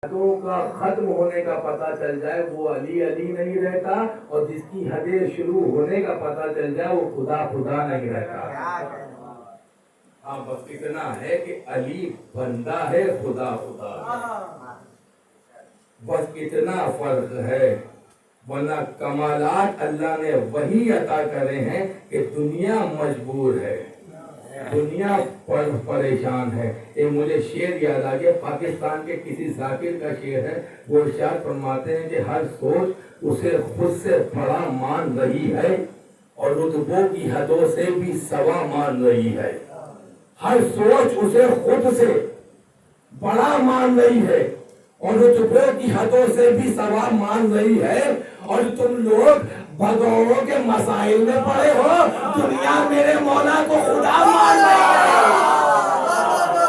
حدوں کا ختم ہونے کا پتہ چل جائے وہ علی علی نہیں رہتا، اور جس کی حدیں شروع ہونے کا پتہ چل جائے وہ خدا خدا نہیں رہتا۔ ہاں بس اتنا ہے کہ علی بندہ ہے، خدا خدا ہے، بس اتنا فرق ہے، ورنہ کمالات اللہ نے وہی عطا کرے ہیں کہ دنیا مجبور ہے، دنیا پریشان ہے۔ ایک مجھے شعر یاد آ گیا، پاکستان کے کسی ذاکر کا شعر ہے، وہ ارشاد فرماتے ہیں کہ ہر سوچ اسے خود سے بڑا مان رہی ہے اور رتبوں کی حدوں سے بھی سوا مان رہی ہے۔ ہر سوچ اسے خود سے بڑا مان رہی ہے اور رتبوں کی حدوں سے بھی سوا مان رہی ہے، اور تم لوگ بھگوانوں کے مسائل میں پڑے ہو، دنیا میرے مولا کو خدا مان رہی ہے۔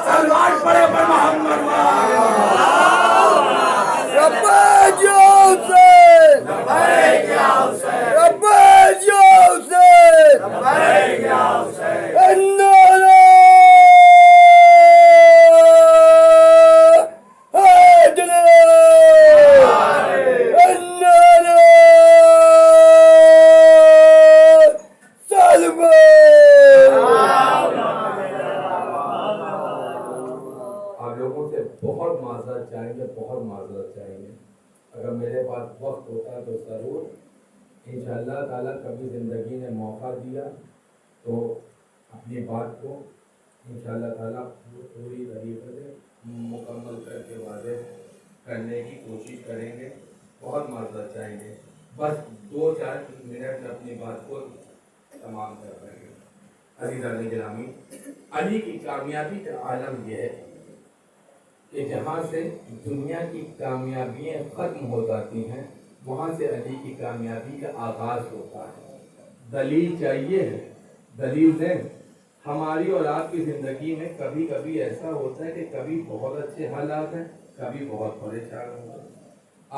سلمان پڑے پر محمد انشاءاللہ تعالیٰ کبھی زندگی نے موقع دیا تو اپنی بات کو انشاءاللہ تعالیٰ پوری طریقے سے مکمل کر کے واضح کرنے کی کوشش کریں گے۔ بہت معذرت چاہیں گے، بس 2-4 منٹ میں اپنی بات کو تمام کر رہے ہیں۔ عزیزان گرامی، علی کی کامیابی کا عالم یہ ہے کہ جہاں سے دنیا کی کامیابیاں ختم ہو جاتی ہیں وہاں سے علی کی کامیابی کا آغاز ہوتا ہے۔ دلیل چاہیے ہے، دلیل دیں۔ ہماری اور آپ کی زندگی میں کبھی کبھی ایسا ہوتا ہے کہ کبھی بہت اچھے حالات ہیں، کبھی بہت پریشان ہوتے ہیں۔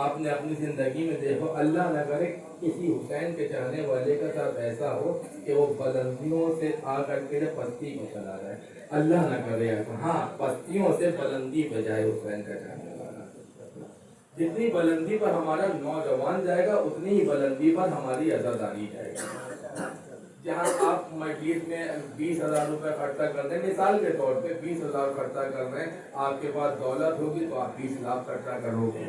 آپ نے اپنی زندگی میں دیکھو، اللہ نہ کرے کسی حسین کے چاہنے والے کا ساتھ ایسا ہو کہ وہ بلندیوں سے آ کر کے پستی کو چلا جائے، اللہ نہ کرے ایسا۔ ہاں، پستیوں سے بلندی پہ جائے حسین کا چاہنے والا۔ جتنی بلندی پر ہمارا نوجوان جائے گا اتنی ہی بلندی پر ہماری عزاداری جائے گا۔ جہاں آپ مجلس میں 20,000 روپے خرچہ کر دیں، مثال کے طور پہ 20,000 خرچہ کر رہے ہیں، آپ کے پاس دولت ہوگی تو آپ 20 لاکھ خرچہ کرو گے۔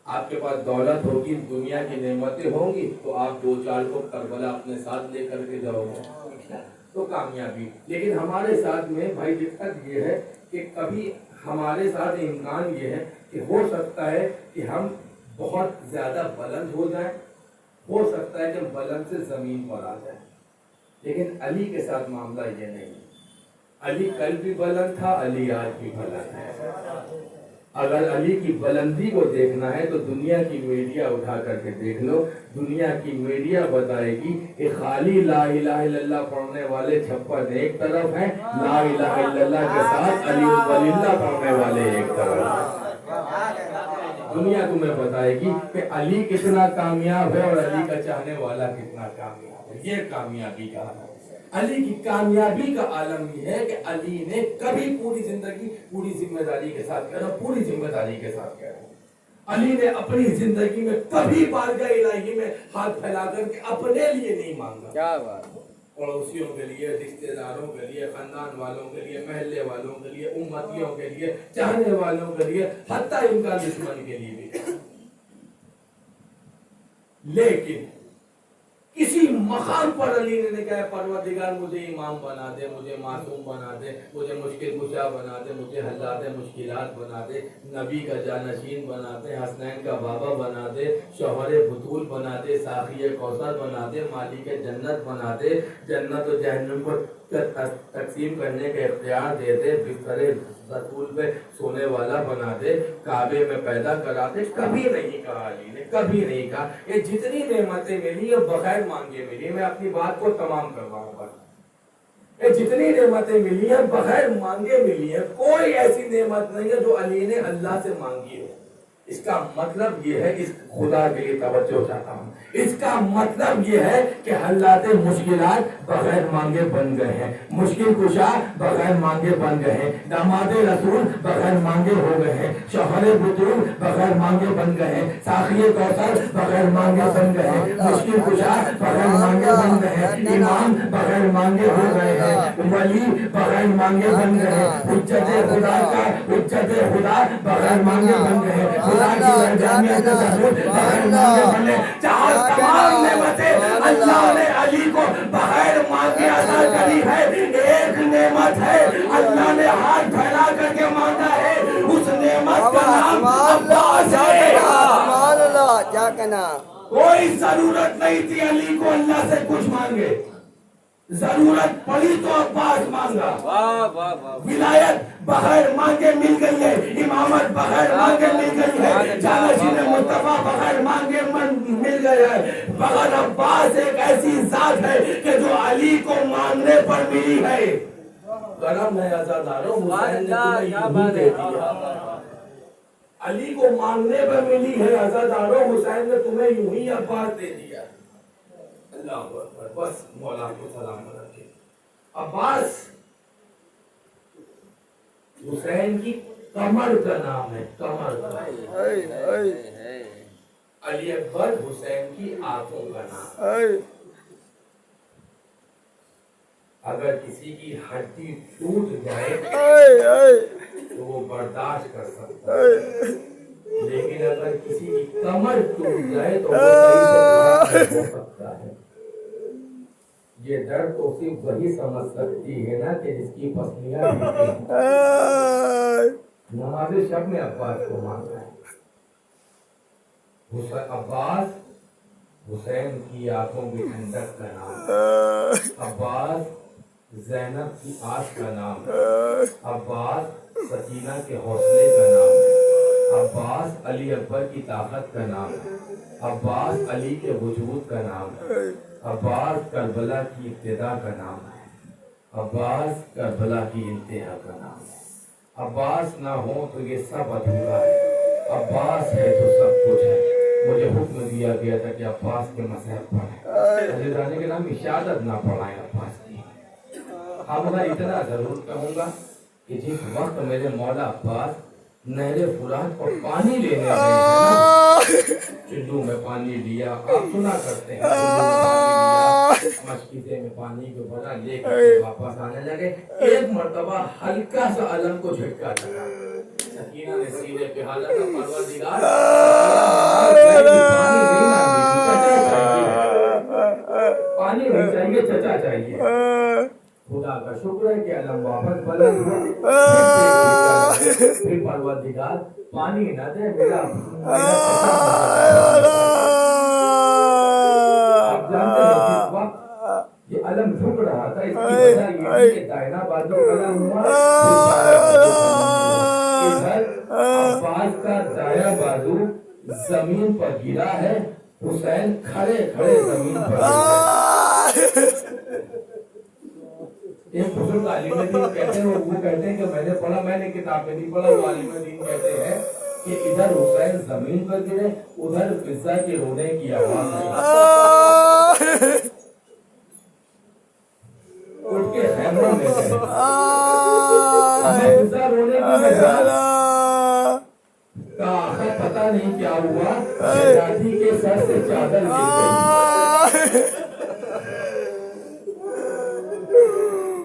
آپ کے پاس دولت ہوگی، دنیا کی نعمتیں ہوں گی تو آپ 2-4 کو کربلا اپنے ساتھ لے کر کے جاؤ گے تو کامیابی۔ لیکن ہمارے ساتھ میں بھائی دقت یہ ہے کہ کبھی ہمارے ساتھ امکان یہ ہے کہ ہو سکتا ہے کہ ہم بہت زیادہ بلند ہو جائیں، ہو سکتا ہے کہ ہم بلند سے زمین پر آ جائیں، لیکن علی کے ساتھ معاملہ یہ نہیں۔ علی کل بھی بلند تھا، علی آج بھی بلند ہے۔ اگر علی کی بلندی کو دیکھنا ہے تو دنیا کی میڈیا اٹھا کر کے دیکھ لو، دنیا کی میڈیا بتائے گی کہ خالی لا الہ الا اللہ پڑھنے والے 56 ایک طرف ہیں، لا الہ الا اللہ کے ساتھ علی ولی اللہ پڑھنے والے ایک طرف ہیں۔ دنیا تمہیں بتائے گی کہ علی کتنا کامیاب ہے اور علی کا چاہنے والا کتنا کامیاب ہے۔ یہ کامیابی کا عالم ہے۔ علی کی کامیابی کا عالم یہ ہے کہ علی نے کبھی پوری زندگی پوری ذمہ داری کے ساتھ کہہ رہا ہوں، پوری ذمہ داری کے ساتھ کہہ رہا ہوں، علی نے اپنی زندگی میں کبھی بارگاہ الہی میں ہاتھ پھیلا کر کے اپنے لیے نہیں مانگا۔ کیا بات! پڑوسیوں کے لیے، رشتہ داروں کے لیے، خاندان والوں کے لیے، محلے والوں کے لیے، امتیوں کے لیے، چاہنے والوں کے لیے، حتیٰ ان کا دشمن کے لیے بھی۔ لیکن کسی مقام پر علی نے کہا پروردگار مجھے امام بنا دے، مجھے معصوم بنا دے، مجھے مشکل کشا بنا دے، مجھے حلات مشکلات بنا دے، نبی کا جانشین بنا دے، حسنین کا بابا بنا دے، شوہر بطول بنا دے، ساقی کوثر بنا دے، مالک جنت بنا دے، جنت و جہنم کو تقسیم کرنے کا اختیار دے دے، بستر رسول پہ سونے والا بنا دے، کعبے میں پیدا کرا دے۔ کبھی نہیں کہا علی نے، کبھی نہیں کہا۔ یہ جتنی نعمتیں ملی یہ بغیر مانگے ملی، میں اپنی بات کو تمام کر رہا ہوں بس۔ یہ جتنی نعمتیں ملی ہیں بغیر مانگے ملی ہیں، کوئی ایسی نعمت نہیں ہے جو علی نے اللہ سے مانگی ہو۔ اس کا مطلب یہ ہے، اس خدا کے لیے توجہ چاہتا ہوں، اس کا مطلب یہ ہے کہ حالات مشکلات بغیر مانگے بن گئے ہیں، مشکل کشا بغیر مانگے بن گئے ہیں، داماد رسول بغیر مانگے ہو گئے ہیں، شوہر بطول بغیر مانگے بن گئے ہیں، ساقی کوثر بغیر مانگے بن گئے ہیں، مشکل کشا بغیر مانگے بن گئے ہیں، امام بغیر مانگے ہو گئے ہیں، ولی بغیر مانگے بن گئے ہیں، حجت خدا کا حجت خدا بغیر مانگے بن گئے ہیں، خدا کی وحدانیت کا ثبوت بغیر مانگے بنے، جہاں تمام نعمتیں اللہ نے علی کو بغیر مانگے عطا کری ہے، ایک نعمت ہے اللہ نے ہاتھ پھیلا کر کے مانگا ہے، اس نعمت کا نام عباس ہے۔ سبحان اللہ، کیا کہنا، کوئی ضرورت نہیں تھی علی کو اللہ سے کچھ مانگے، ضرورت پڑی تو عباس مانگا، ولایت بغیر مانگے مل گئی ہے، امامت بغیر مانگے مل گئی ہے، جانشین مصطفیٰ بغیر مانگے مل گئے ہے، مگر عباس ایک ایسی ذات ہے کہ جو علی کو مانگنے پر ملی ہے۔ کرم ہے عزاداروں، حسین نے تمہیں یوں ہی دے دیا، علی کو مانگنے پر ملی ہے عزاداروں، حسین نے تمہیں یوں ہی عباس دے دیا۔ اللہ اکبر، بس مولا کو سلام رکھے۔ عباس حسین کی کمر کا نام ہے، کمر کا، علی اکبر حسین کی آنکھوں کا نام۔ اگر کسی کی ہڈی ٹوٹ جائے تو وہ برداشت کر سکتا ہے، لیکن اگر کسی کی کمر ٹوٹ جائے تو وہ صحیح سے ہو سکتا ہے۔ یہ درد تو صرف وہی سمجھ سکتی ہے نا کہ جس کی پسلیاں ٹوٹی ہیں۔ نماز شب میں عباس کو مانگا ہے، عباس حسین کی آنکھوں کی ٹھنڈک کا نام، عباس زینب کی آس کا نام، عباس سکینہ کے حوصلے کا نام، عباس علی اکبر کی طاقت کا نام، عباس علی کے وجود کا نام، عباس کربلا کی ابتدا کا نام ہے، عباس کربلا کی انتہا کا نام ہے۔ عباس نہ ہو تو یہ سب ادھورا ہے، عباس ہے تو سب کچھ ہے۔ مجھے حکم دیا گیا تھا کہ عباس کے مسائل پڑھیں، عزیزانے کے نام اشادت نہ پڑھائیں عباس کی۔ اب میں اتنا ضرور کہوں گا کہ جس وقت میرے مولا عباس نہر فرات کو پانی لینے گئے ہیں، چلو میں پانی لیا، آپ سنا کرتے ہیں، مشکیزے میں پانی کو بھرا لے کے واپس آنے لگے، ایک مرتبہ ہلکا سا علم کو جھٹکا لگا، سکینہ نے سینے پہ حالت کا پروردگار پانی نہیں چاہیے، چچا چاہیے۔ خدا کا شکر ہے کہ علم واپس بلند ہوا، پھر پروردگار پانی نہ دے، میرا آپ جانتے ہیں جس وقت یہ علم جھک رہا تھا، اس کی وجہ یہ ہے کہ دائنا بازو علم ہوا، ادھر عباس کا دائیں بازو زمین پر گرا ہے، حسین کھڑے کھڑے زمین پر ایک بزرگ عالم دین کہتے ہیں، وہ کہتے ہیں کہ میں نے پڑھا، میں نے کتاب میں نہیں پڑھا، وہ عالم دین کہتے ہیں کہ ادھر حسین زمین پر گرے، ادھر فضا کے رونے کی آواز آئی، اٹھ کے خیموں میں گئے، ہمیں فضا رونے کی وجہ کا آخر پتہ نہیں کیا ہوا، شہزادی کے سر سے چادر گر گئی،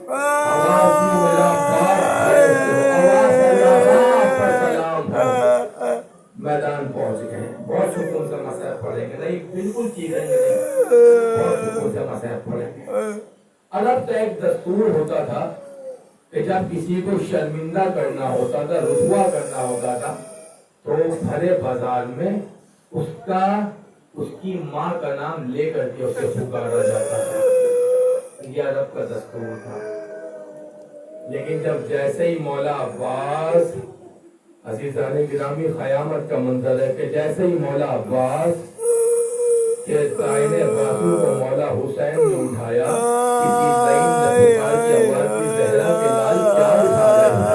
آواز دی میرا باپ ہے، آواز اللہ پر سلام ہے، میدان پہنچ گئے، بہت سکون سے مسائل پڑھیں گے، نہیں بالکل چیزیں نہیں، بہت سکون سے مسائل پڑھیں گے۔ عرب کا ایک دستور ہوتا تھا کہ جب کسی کو شرمندہ کرنا ہوتا تھا، رسوا کرنا ہوتا تھا، تو بھرے بازار میں اس کی ماں کا نام لے کر کے اسے پکارا جاتا تھا، یہ عرب کا دستور تھا۔ لیکن جب جیسے ہی مولا عباس، عزیزان گرامی قیامت کا منظر ہے کہ جیسے ہی مولا عباس کے دائنے بازو کو مولا حسین نے اٹھایا، کسی لائن نے پکار کی آواز کی، زہرا کے لال کیا اٹھا رہے ہیں؟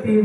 3